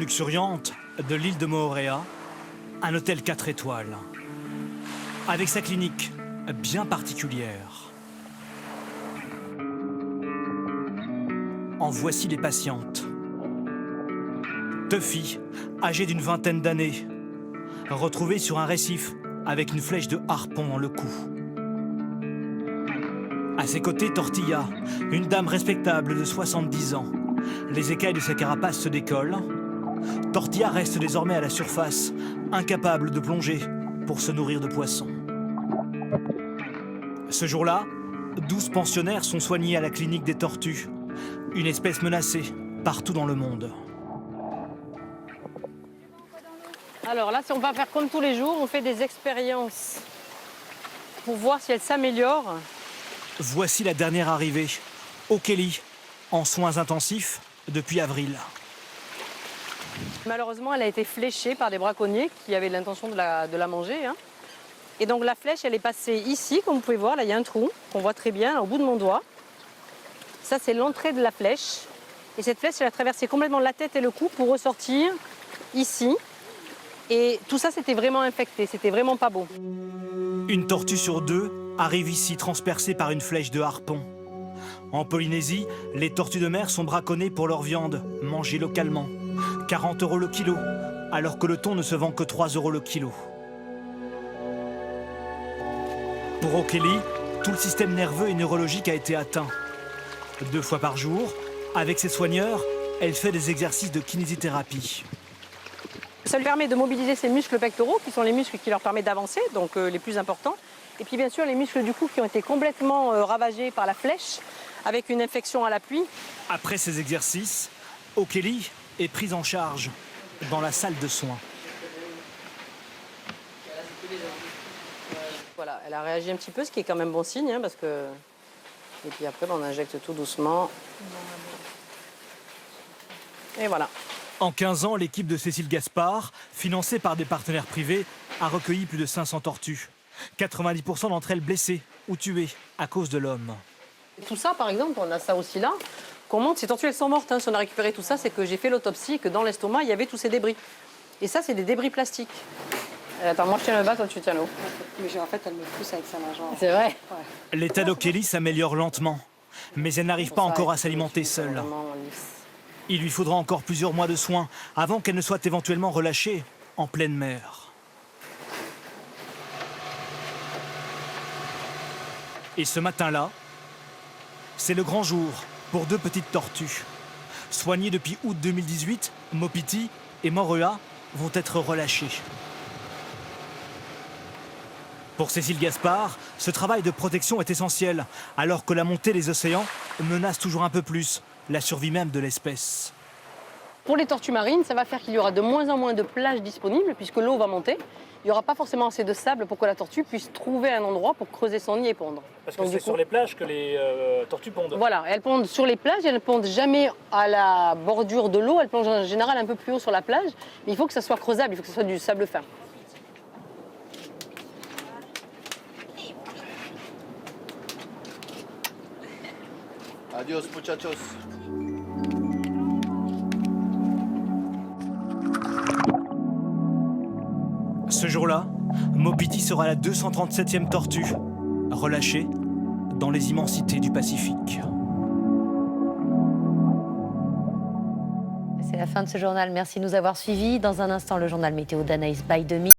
Luxuriante de l'île de Moorea, un hôtel 4 étoiles, avec sa clinique bien particulière. En voici les patientes. Tuffy, âgée d'une vingtaine d'années, retrouvée sur un récif avec une flèche de harpon dans le cou. À ses côtés, Tortilla, une dame respectable de 70 ans. Les écailles de sa carapace se décollent. Tortilla reste désormais à la surface, incapable de plonger pour se nourrir de poissons. Ce jour-là, 12 pensionnaires sont soignés à la clinique des tortues, une espèce menacée partout dans le monde. Alors là, si on va faire comme tous les jours, on fait des expériences pour voir si elles s'améliorent. Voici la dernière arrivée, O'Kelly, en soins intensifs depuis avril. Malheureusement, elle a été fléchée par des braconniers qui avaient l'intention de la manger. Hein. Et donc la flèche, elle est passée ici, comme vous pouvez voir. Là, il y a un trou qu'on voit très bien, là, au bout de mon doigt. Ça, c'est l'entrée de la flèche. Et cette flèche, elle a traversé complètement la tête et le cou pour ressortir ici. Et tout ça, c'était vraiment infecté, c'était vraiment pas beau. Une tortue sur deux arrive ici transpercée par une flèche de harpon. En Polynésie, les tortues de mer sont braconnées pour leur viande, mangée localement. 40 € le kilo, alors que le thon ne se vend que 3 € le kilo. Pour O'Kelly, tout le système nerveux et neurologique a été atteint. 2 fois par jour, avec ses soigneurs, elle fait des exercices de kinésithérapie. Ça lui permet de mobiliser ses muscles pectoraux, qui sont les muscles qui leur permettent d'avancer, donc les plus importants. Et puis bien sûr les muscles du cou qui ont été complètement ravagés par la flèche, avec une infection à l'appui. Après ces exercices, O'Kelly est prise en charge dans la salle de soins. Voilà, elle a réagi un petit peu, ce qui est quand même bon signe, hein, parce que... Et puis après, on injecte tout doucement. Et voilà. En 15 ans, l'équipe de Cécile Gaspard, financée par des partenaires privés, a recueilli plus de 500 tortues. 90% d'entre elles blessées ou tuées à cause de l'homme. Tout ça, par exemple, on a ça aussi là, qu'on monte. Ces tortues, elles sont mortes. Hein. Si on a récupéré tout ça, c'est que j'ai fait l'autopsie et que dans l'estomac, il y avait tous ces débris. Et ça, c'est des débris plastiques. Attends, moi je tiens le bas, toi tu tiens l'eau. Mais en fait, elle me pousse avec sa nageoire. C'est vrai. Ouais. L'état d'O'Kelly s'améliore lentement, mais elle n'arrive pas encore à s'alimenter seule. Il lui faudra encore plusieurs mois de soins avant qu'elle ne soit éventuellement relâchée en pleine mer. Et ce matin-là, c'est le grand jour pour 2 petites tortues. Soignées depuis août 2018, Mopiti et Moorea vont être relâchées. Pour Cécile Gaspard, ce travail de protection est essentiel, alors que la montée des océans menace toujours un peu plus la survie même de l'espèce. Pour les tortues marines, ça va faire qu'il y aura de moins en moins de plages disponibles, puisque l'eau va monter. Il n'y aura pas forcément assez de sable pour que la tortue puisse trouver un endroit pour creuser son nid et pondre. Parce que c'est sur les plages que les tortues pondent. Voilà, elles pondent sur les plages, elles ne pondent jamais à la bordure de l'eau, elles plongent en général un peu plus haut sur la plage, mais il faut que ça soit creusable, il faut que ce soit du sable fin. Adios, muchachos. Ce jour-là, Mopiti sera la 237e tortue, relâchée dans les immensités du Pacifique. C'est la fin de ce journal. Merci de nous avoir suivis. Dans un instant, le journal météo d'Anaïs by Demi.